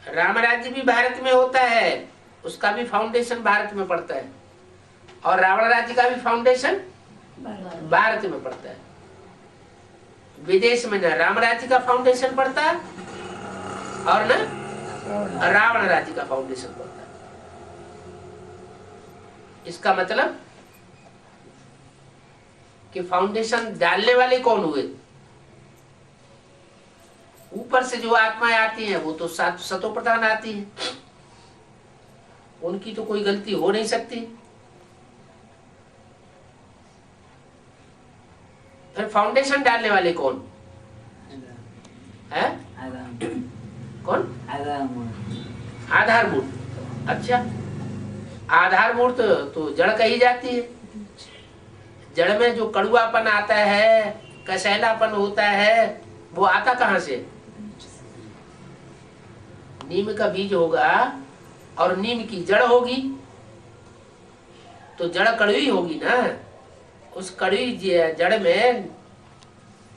राम राज्य भी भारत में होता है, उसका भी फाउंडेशन भारत में पड़ता है, और रावण राज्य का भी फाउंडेशन भारत में पड़ता है। विदेश में न राम राज्य का फाउंडेशन पड़ता है और न रावण राज्य का फाउंडेशन पड़ता है। इसका मतलब कि फाउंडेशन डालने वाले कौन हुए? ऊपर से जो आत्माएं आती हैं वो तो सतो प्रधान आती है, उनकी तो कोई गलती हो नहीं सकती। फिर फाउंडेशन डालने वाले कौन है? कौन? आधारभूत। अच्छा, आधारभूत तो जड़ कही जाती है। जड़ में जो कड़ुआपन आता है, कसैलापन होता है, वो आता कहां से? नीम का बीज होगा और नीम की जड़ होगी, तो जड़ कड़वी होगी ना। उस कड़वी जड़ में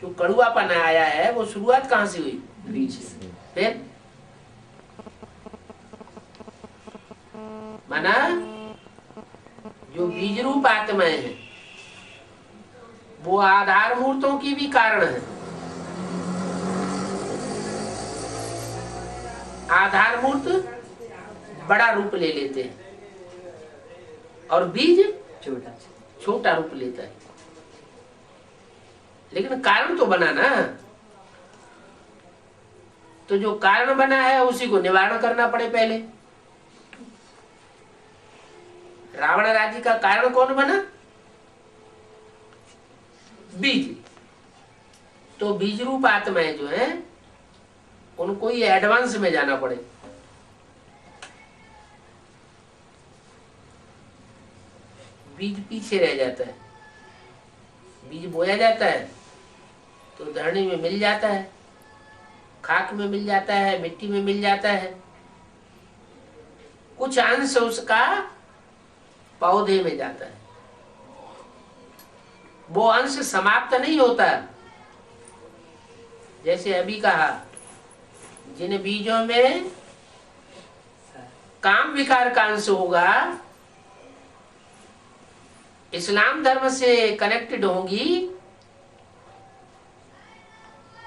जो कड़ुआपन आया है वो शुरुआत कहां से हुई? बीज से। फिर माना जो बीज रूप आत्माएं हैं वो आधार मूर्तों की भी कारण है। आधार मूर्त बड़ा रूप ले लेते हैं और बीज छोटा रूप लेता है, लेकिन कारण तो बना ना। तो जो कारण बना है उसी को निवारण करना पड़े पहले। रावण राज्य का कारण कौन बना? बीज। तो बीज रूप आत्माएं जो है उनको ही एडवांस में जाना पड़े। बीज पीछे रह जाता है। बीज बोया जाता है तो धरनी में मिल जाता है, खाक में मिल जाता है, मिट्टी में मिल जाता है, कुछ अंश उसका पौधे में जाता है। वो अंश समाप्त नहीं होता। जैसे अभी कहा, जिन बीजों में काम विकार का अंश होगा, इस्लाम धर्म से कनेक्टेड होंगी,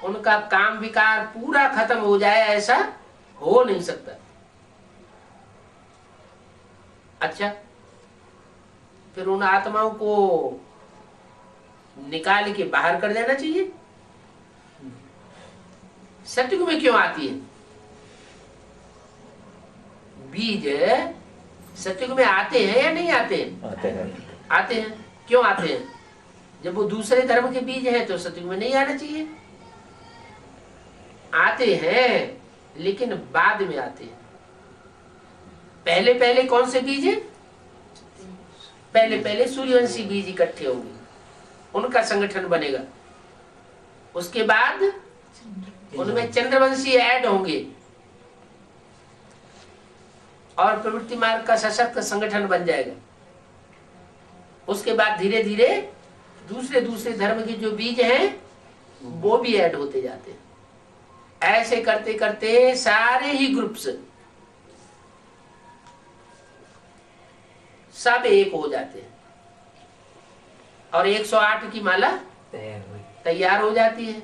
उनका काम विकार पूरा खत्म हो जाए ऐसा हो नहीं सकता। अच्छा, फिर उन आत्माओं को निकाल के बाहर कर देना चाहिए। सत्युग में क्यों आती है? बीज सत्युग में आते हैं या नहीं आते हैं? आते हैं। आते हैं। क्यों आते हैं? जब वो दूसरे धर्म के बीज हैं तो सत्युग में नहीं आना चाहिए। आते हैं लेकिन बाद में आते हैं। पहले पहले कौन से बीज है? पहले पहले सूर्यवंशी बीज इकट्ठे होंगे, उनका संगठन बनेगा। उसके बाद उनमें चंद्रवंशी ऐड होंगे और प्रवृत्ति मार्ग का सशक्त संगठन बन जाएगा। उसके बाद धीरे धीरे दूसरे दूसरे धर्म के जो बीज हैं वो भी ऐड होते जाते हैं। ऐसे करते करते सारे ही ग्रुप्स सब एक हो जाते हैं और 108 की माला तैयार हो जाती है।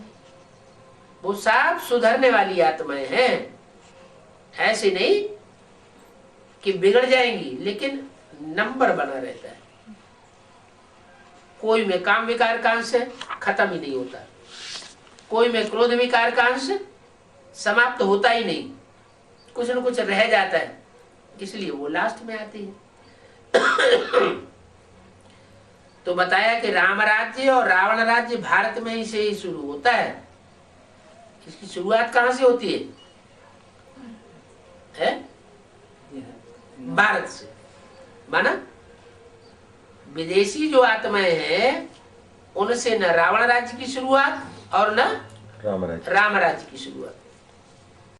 वो सब सुधरने वाली आत्माएं हैं। ऐसे नहीं कि बिगड़ जाएंगी, लेकिन नंबर बना रहता है। कोई में काम विकार का अंश खत्म ही नहीं होता, कोई में क्रोध विकार का अंश समाप्त होता ही नहीं, कुछ न कुछ रह जाता है, इसलिए वो लास्ट में आती है। तो बताया कि राम राज्य और रावण राज्य भारत में ही से ही शुरू होता है। इसकी शुरुआत कहां से होती है? भारत से। माना विदेशी जो आत्माएं हैं उनसे न रावण राज्य की शुरुआत और न राम राज्य की शुरुआत।